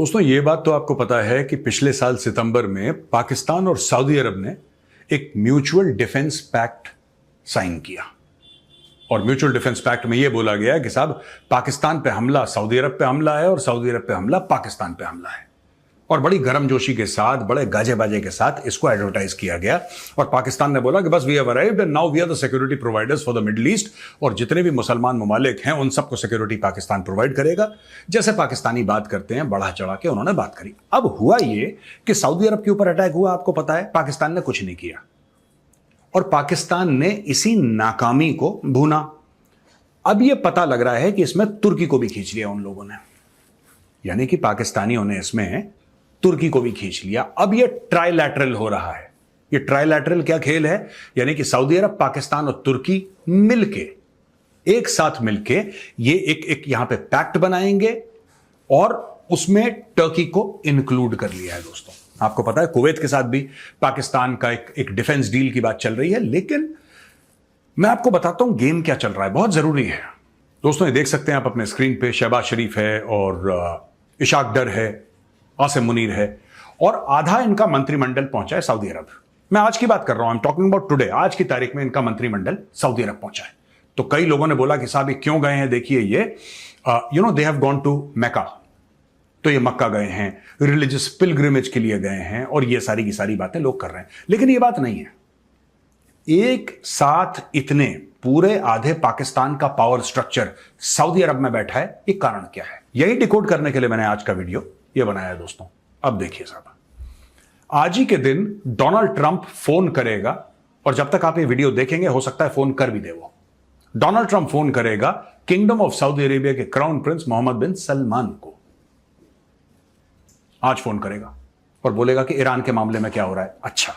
दोस्तों ये बात तो आपको पता है कि पिछले साल सितंबर में पाकिस्तान और सऊदी अरब ने एक म्यूचुअल डिफेंस पैक्ट साइन किया। और म्यूचुअल डिफेंस पैक्ट में यह बोला गया कि साहब पाकिस्तान पे हमला सऊदी अरब पे हमला है और सऊदी अरब पे हमला पाकिस्तान पे हमला है। और बड़ी गर्मजोशी के साथ, बड़े गाजे बाजे के साथ इसको एडवर्टाइज किया गया। और पाकिस्तान ने बोला कि बस we have arrived and now we are the security providers for the Middle East. और जितने भी मुसलमान ममालिक हैं उन सबको सिक्योरिटी पाकिस्तान प्रोवाइड करेगा। जैसे पाकिस्तानी बात करते हैं, बढ़ा चढ़ा के उन्होंने बात करी। अब हुआ ये कि सऊदी अरब के ऊपर अटैक हुआ, आपको पता है, पाकिस्तान ने कुछ नहीं किया और पाकिस्तान ने इसी नाकामी को भूना। अब यह पता लग रहा है कि इसमें तुर्की को भी खींच लिया उन लोगों ने, यानी कि पाकिस्तानियों ने इसमें तुर्की को भी खींच लिया। अब यह ट्राइलैटरल हो रहा है। यह ट्राइलैटरल क्या खेल है? यानी कि सऊदी अरब, पाकिस्तान और तुर्की मिलके, एक साथ मिलके ये एक यहां पे पैक्ट बनाएंगे और उसमें टर्की को इंक्लूड कर लिया है। दोस्तों आपको पता है कुवैत के साथ भी पाकिस्तान का एक डिफेंस डील की बात चल रही है। लेकिन मैं आपको बताता हूं गेम क्या चल रहा है, बहुत जरूरी है। दोस्तों ये देख सकते हैं आप अपने स्क्रीन पे, शहबाज शरीफ है और इशाक डर है, आसिम मुनीर है और आधा इनका मंत्रिमंडल पहुंचा है सऊदी अरब। मैं आज की बात कर रहा हूं, I am talking about today. आज की तारीख में इनका मंत्रिमंडल सऊदी अरब पहुंचा है। तो कई लोगों ने बोला कि साहब ये क्यों गए हैं? देखिए ये दे हैव गॉन टू मक्का, तो ये मक्का गए हैं, रिलीजियस पिलग्रिमेज के लिए गए हैं और ये सारी की सारी बातें लोग कर रहे हैं। लेकिन ये बात नहीं है। एक साथ इतने पूरे आधे पाकिस्तान का पावर स्ट्रक्चर सऊदी अरब में बैठा है, ये कारण क्या है? यही डिकोड करने के लिए मैंने आज का वीडियो ये बनाया है। दोस्तों अब देखिए साहब, आज ही के दिन डोनाल्ड ट्रंप फोन करेगा और जब तक आप ये वीडियो देखेंगे हो सकता है फोन कर भी दे। वो डोनाल्ड ट्रंप फोन करेगा किंगडम ऑफ सऊदी अरेबिया के क्राउन प्रिंस मोहम्मद बिन सलमान को। आज फोन करेगा और बोलेगा कि ईरान के मामले में क्या हो रहा है। अच्छा,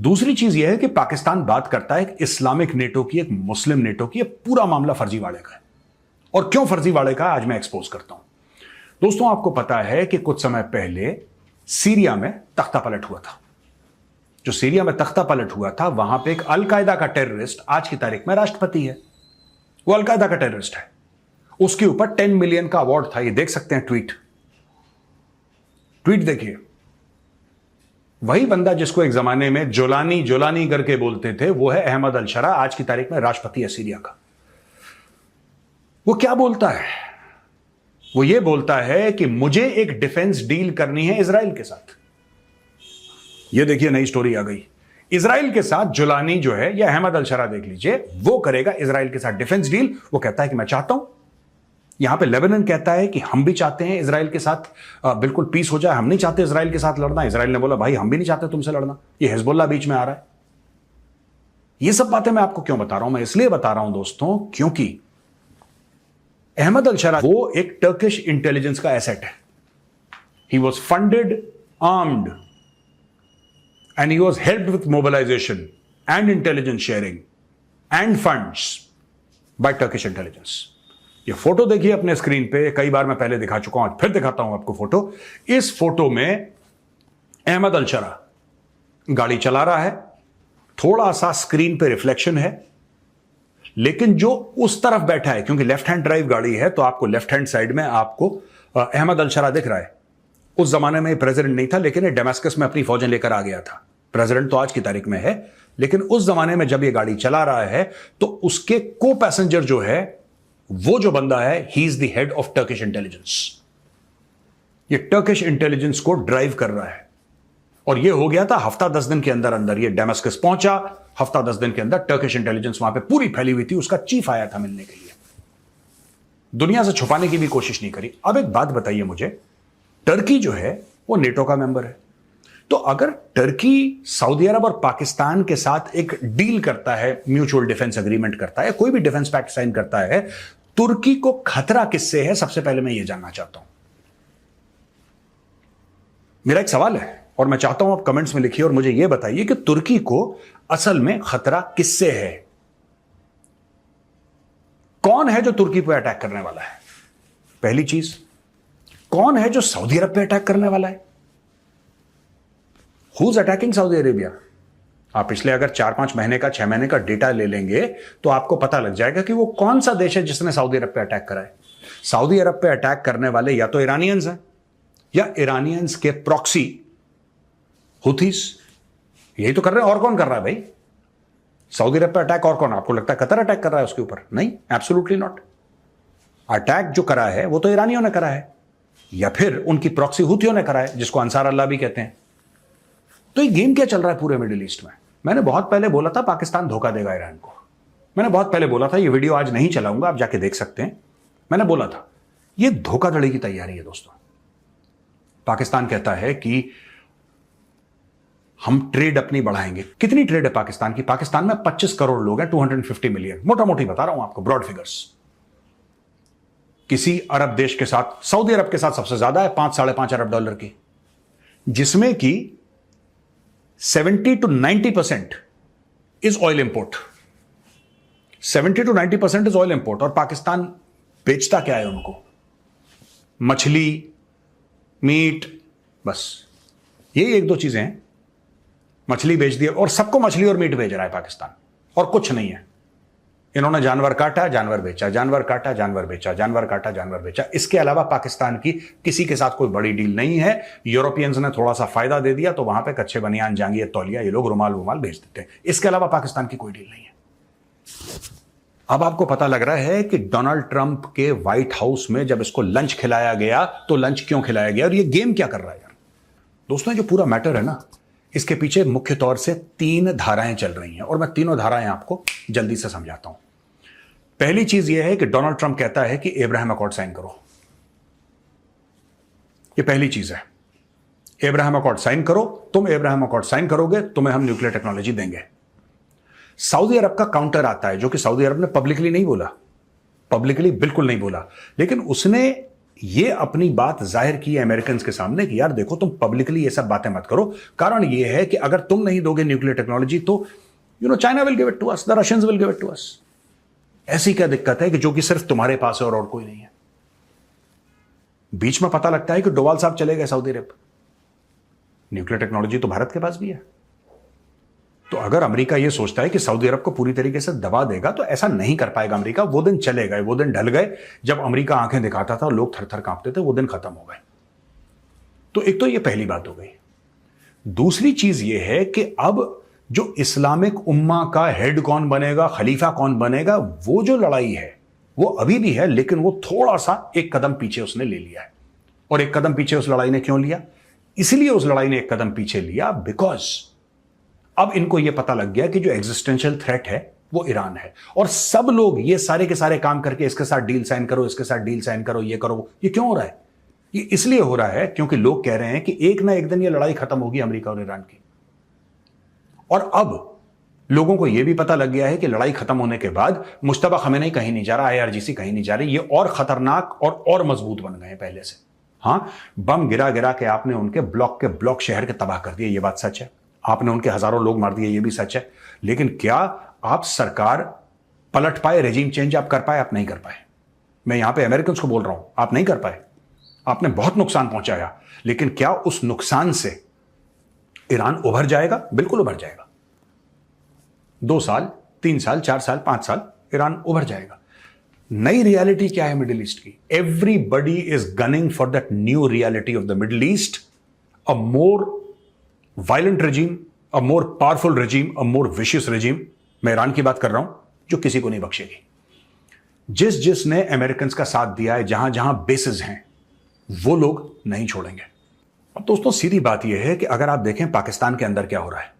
दूसरी चीज यह है कि पाकिस्तान बात करता है एक इस्लामिक नेटो की, एक मुस्लिम नेटो की। पूरा मामला फर्जीवाड़े का है। और क्यों फर्जीवाड़े का आज मैं एक्सपोज करता हूं। दोस्तों आपको पता है कि कुछ समय पहले सीरिया में तख्ता पलट हुआ था। जो सीरिया में तख्ता पलट हुआ था, वहां पे एक अलकायदा का टेररिस्ट आज की तारीख में राष्ट्रपति है। वो अलकायदा का टेररिस्ट है। उसके ऊपर 10 मिलियन का अवार्ड था। ये देख सकते हैं ट्वीट देखिए। वही बंदा जिसको एक जमाने में जोलानी करके बोलते थे, वो है अहमद अल-शरा, आज की तारीख में राष्ट्रपति है सीरिया का। वो क्या बोलता है? वो ये बोलता है कि मुझे एक डिफेंस डील करनी है इजराइल के साथ। ये देखिए नई स्टोरी आ गई। इजराइल के साथ जोलानी जो है, या अहमद अल-शरा देख लीजिए, वो करेगा इजराइल के साथ डिफेंस डील। वो कहता है कि मैं चाहता हूं। यहां पे लेबनान कहता है कि हम भी चाहते हैं इजराइल के साथ बिल्कुल पीस हो जाए, हम नहीं चाहते इजराइल के साथ लड़ना। इजराइल ने बोला भाई हम भी नहीं चाहते तुमसे लड़ना। ये हिजबुल्लाह बीच में आ रहा है। ये सब बातें मैं आपको क्यों बता रहा हूं? मैं इसलिए बता रहा हूं दोस्तों क्योंकि अहमद अल-शरा वो एक टर्किश इंटेलिजेंस का एसेट है। He was funded, armed and he was helped with mobilisation and intelligence sharing and funds by Turkish intelligence. ये फोटो देखिए अपने स्क्रीन पे, कई बार मैं पहले दिखा चुका हूं, आज फिर दिखाता हूं आपको फोटो। इस फोटो में अहमद अल-शरा गाड़ी चला रहा है, थोड़ा सा स्क्रीन पे रिफ्लेक्शन है, लेकिन जो उस तरफ बैठा है, क्योंकि लेफ्ट हैंड ड्राइव गाड़ी है तो आपको लेफ्ट हैंड साइड में आपको अहमद अल-शरा दिख रहा है। उस जमाने में प्रेसिडेंट नहीं था, लेकिन ये डेमास्कस में अपनी फौजें लेकर आ गया था। प्रेसिडेंट तो आज की तारीख में है, लेकिन उस जमाने में जब ये गाड़ी चला रहा है तो उसके को पैसेंजर जो है, वो जो बंदा है, he is the head of Turkish intelligence. ये टर्किश इंटेलिजेंस को ड्राइव कर रहा है। और ये हो गया था हफ्ता 10 दिन के अंदर अंदर। ये डेमास्कस पहुंचा, हफ्ता 10 दिन के अंदर टर्किश इंटेलिजेंस वहां पे पूरी फैली हुई थी। उसका चीफ आया था मिलने के लिए। दुनिया से छुपाने की भी कोशिश नहीं करी। अब एक बात बताइए मुझे, टर्की जो है वो नेटो का मेंबर है। तो अगर टर्की सऊदी अरब और पाकिस्तान के साथ एक डील करता है, म्यूचुअल डिफेंस एग्रीमेंट करता है, कोई भी डिफेंस पैक्ट साइन करता है, तुर्की को खतरा किससे है? सबसे पहले मैं ये जानना चाहता हूं। मेरा एक सवाल है और मैं चाहता हूं आप कमेंट्स में लिखिए और मुझे यह बताइए कि तुर्की को असल में खतरा किससे है? कौन है जो तुर्की पर अटैक करने वाला है? पहली चीज, कौन है जो सऊदी अरब पे अटैक करने वाला है? Who is attacking Saudi Arabia? आप पिछले अगर 4-5 महीने का, 6 महीने का डेटा ले लेंगे तो आपको पता लग जाएगा कि वो कौन सा देश है जिसने सऊदी अरब पे अटैक करा है। सऊदी अरब पे अटैक करने वाले या तो ईरानियंस हैं, या इरानियंस के प्रॉक्सी हुथीस, यही तो कर रहे हैं। और कौन कर रहा है भाई? सऊदी अरब पे अटैक और कौन? आपको लगता है कतर अटैक कर रहा है उसके ऊपर? नहीं, एब्सोल्युटली नॉट। अटैक जो करा है वो तो ईरानियों ने करा है, या फिर उनकी प्रॉक्सी हुथियों ने करा है, जिसको अंसार अल्लाह भी कहते हैं। तो ये गेम क्या चल रहा है पूरे मिडिल ईस्ट में? मैंने बहुत पहले बोला था पाकिस्तान धोखा देगा ईरान को। मैंने बहुत पहले बोला था, ये वीडियो आज नहीं चलाऊंगा, आप जाके देख सकते हैं। मैंने बोला था ये धोखाधड़ी की तैयारी है दोस्तों। पाकिस्तान कहता है कि हम ट्रेड अपनी बढ़ाएंगे। कितनी ट्रेड है पाकिस्तान की? पाकिस्तान में 25 करोड़ लोग हैं, 250 मिलियन, मोटा मोटी बता रहा हूं आपको, ब्रॉड फिगर्स। किसी अरब देश के साथ, सऊदी अरब के साथ सबसे ज्यादा है, 5-5.5 अरब डॉलर की, जिसमें कि 70 to 90% is oil import. 70 to 90% is oil import. और पाकिस्तान बेचता क्या है उनको? मछली, मीट, बस यही एक दो चीजें हैं। मछली बेच दी, और सबको मछली और मीट बेच रहा है पाकिस्तान, और कुछ नहीं है। इन्होंने जानवर काटा, जानवर बेचा, जानवर काटा, जानवर बेचा, जानवर काटा, जानवर बेचा। इसके अलावा पाकिस्तान की किसी के साथ कोई बड़ी डील नहीं है। यूरोपियंस ने थोड़ा सा फायदा दे दिया तो वहां पे कच्चे बनियान, जांगिया, तौलिया, ये लोग रुमाल रुमाल बेच देते हैं। इसके अलावा पाकिस्तान की कोई डील नहीं है। अब आपको पता लग रहा है कि डोनाल्ड ट्रंप के व्हाइट हाउस में जब इसको लंच खिलाया गया तो लंच क्यों खिलाया गया, और ये गेम क्या कर रहा है यार? दोस्तों, जो पूरा मैटर है ना, इसके पीछे मुख्य तौर से 3 धाराएं चल रही हैं, और मैं तीनों धाराएं आपको जल्दी से समझाता हूं। पहली चीज यह है कि डोनाल्ड ट्रंप कहता है कि अब्राहम अकॉर्ड साइन करो। यह पहली चीज है। अब्राहम अकॉर्ड साइन करो, तुम अब्राहम अकॉर्ड साइन करोगे, तुम्हें हम न्यूक्लियर टेक्नोलॉजी देंगे। सऊदी अरब का काउंटर आता है, जो कि सऊदी अरब ने पब्लिकली नहीं बोला, पब्लिकली बिल्कुल नहीं बोला, लेकिन उसने ये अपनी बात जाहिर की है अमेरिकन के सामने कि यार देखो, तुम पब्लिकली ये सब बातें मत करो। कारण ये है कि अगर तुम नहीं दोगे न्यूक्लियर टेक्नोलॉजी तो China will give it to us, the Russians will give it to us. ऐसी क्या दिक्कत है कि जो कि सिर्फ तुम्हारे पास है और कोई नहीं है? बीच में पता लगता है कि डोवाल साहब चले गए सऊदी अरब। न्यूक्लियर टेक्नोलॉजी तो भारत के पास भी है। तो अगर अमेरिका यह सोचता है कि सऊदी अरब को पूरी तरीके से दबा देगा, तो ऐसा नहीं कर पाएगा अमेरिका। वो दिन चले गए, वो दिन ढल गए जब अमेरिका आंखें दिखाता था और लोग थर थर कांपते थे। वो दिन खत्म हो गए। तो एक तो ये पहली बात हो गई। दूसरी चीज ये है कि अब जो इस्लामिक उम्मा का हेड कौन बनेगा, खलीफा कौन बनेगा, वो जो लड़ाई है वो अभी भी है, लेकिन वो थोड़ा सा एक कदम पीछे उसने ले लिया है। और एक कदम पीछे उस लड़ाई ने क्यों लिया? इसलिए उस लड़ाई ने एक कदम पीछे लिया बिकॉज अब इनको यह पता लग गया कि जो एग्जिस्टेंशियल थ्रेट है वो ईरान है। और सब लोग ये सारे के सारे काम करके इसके साथ डील साइन करो, इसके साथ डील साइन करो, ये करो। ये क्यों हो रहा है? ये इसलिए हो रहा है क्योंकि लोग कह रहे हैं कि एक ना एक दिन ये लड़ाई खत्म होगी अमेरिका और ईरान की। और अब लोगों को यह भी पता लग गया है कि लड़ाई खत्म होने के बाद मुश्तबा खमेनी कहीं नहीं जा रहा, IRGC कहीं नहीं जा रही। ये और खतरनाक और मजबूत बन गए हैं पहले से। हां, बम गिरा गिरा के आपने उनके ब्लॉक शहर के तबाह कर दिए, ये बात सच है। आपने उनके हजारों लोग मार दिए, ये भी सच है। लेकिन क्या आप सरकार पलट पाए, रेजिम चेंज आप कर पाए? आप नहीं कर पाए। मैं यहां पे अमेरिकन को बोल रहा हूं, आप नहीं कर पाए। आपने बहुत नुकसान पहुंचाया, लेकिन क्या उस नुकसान से ईरान उभर जाएगा? बिल्कुल उभर जाएगा। 2 साल, 3 साल, 4 साल, 5 साल ईरान उभर जाएगा। नई रियलिटी क्या है मिडिल ईस्ट की? Everybody is gunning for that new reality of the Middle east, a more violent regime, a more powerful regime, a more vicious regime. मैं ईरान की बात कर रहा हूं, जो किसी को नहीं बख्शेगी। जिसने अमेरिकन का साथ दिया है, जहां जहां बेसिस हैं, वो लोग नहीं छोड़ेंगे। अब दोस्तों, सीधी बात यह है कि अगर आप देखें पाकिस्तान के अंदर क्या हो रहा है,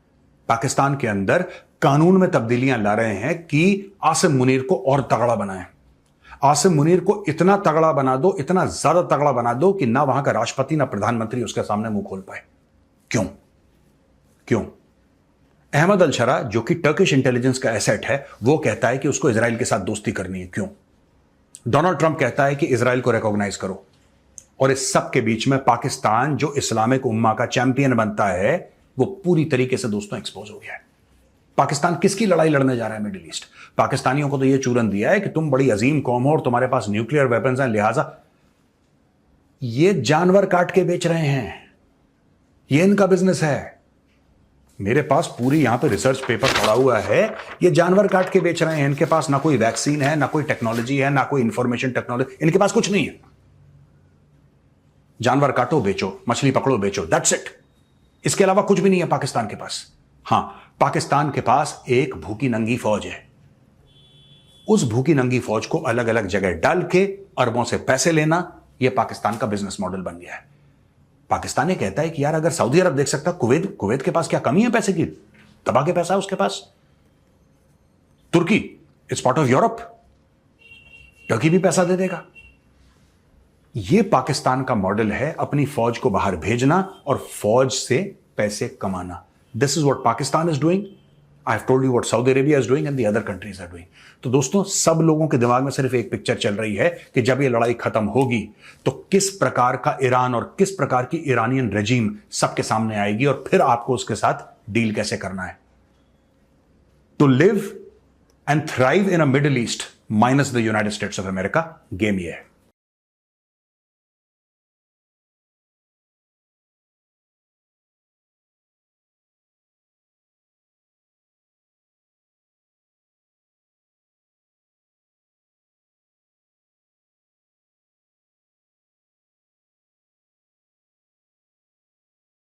पाकिस्तान के अंदर कानून में तब्दीलियां ला रहे हैं कि आसिम मुनीर को और तगड़ा बनाएं। आसिम मुनीर को इतना तगड़ा बना दो, इतना ज्यादा तगड़ा बना दो कि ना वहां का राष्ट्रपति ना प्रधानमंत्री उसके सामने मुंह खोल पाए। क्यों? अहमद अल-शरा, जो कि टर्किश इंटेलिजेंस का एसेट है, वो कहता है कि उसको इजराइल के साथ दोस्ती करनी है। क्यों? डोनाल्ड ट्रंप कहता है कि इजराइल को रिकॉग्नाइज करो। और इस सब के बीच में पाकिस्तान, जो इस्लामिक उम्मा का चैंपियन बनता है, वो पूरी तरीके से दोस्तों एक्सपोज हो गया है। पाकिस्तान किसकी लड़ाई लड़ने जा रहा है मिडिल ईस्ट? पाकिस्तानियों को तो यह चूरन दिया है कि तुम बड़ी अजीम कौम हो और तुम्हारे पास न्यूक्लियर वेपन्स हैं, लिहाजा ये जानवर काट के बेच रहे हैं, ये इनका बिजनेस है। मेरे पास पूरी यहां पे रिसर्च पेपर पड़ा हुआ है, ये जानवर काट के बेच रहे हैं। इनके पास ना कोई वैक्सीन है, ना कोई टेक्नोलॉजी है, ना कोई इंफॉर्मेशन टेक्नोलॉजी, इनके पास कुछ नहीं है। जानवर काटो बेचो, मछली पकड़ो बेचो, दैट्स इट। इसके अलावा कुछ भी नहीं है पाकिस्तान के पास। हां, पाकिस्तान के पास एक भूखी नंगी फौज है। उस भूखी नंगी फौज को अलग अलग जगह डाल के अरबों से पैसे लेना, यह पाकिस्तान का बिजनेस मॉडल बन गया है। पाकिस्तान ये कहता है कि यार अगर सऊदी अरब देख सकता, कुवैत के पास क्या कमी है पैसे की? दबा के पैसा है उसके पास। तुर्की, it's part of Europe, Turkey भी पैसा दे देगा। यह पाकिस्तान का मॉडल है, अपनी फौज को बाहर भेजना और फौज से पैसे कमाना। This is what Pakistan is doing. I have told you what Saudi Arabia is doing and the other countries are doing. तो दोस्तों, सब लोगों के दिमाग में सिर्फ एक पिक्चर चल रही है कि जब यह लड़ाई खत्म होगी तो किस प्रकार का ईरान और किस प्रकार की ईरानियन रेजिम सबके सामने आएगी और फिर आपको उसके साथ डील कैसे करना है। To live and thrive in a Middle East minus the United States of America, game यह है।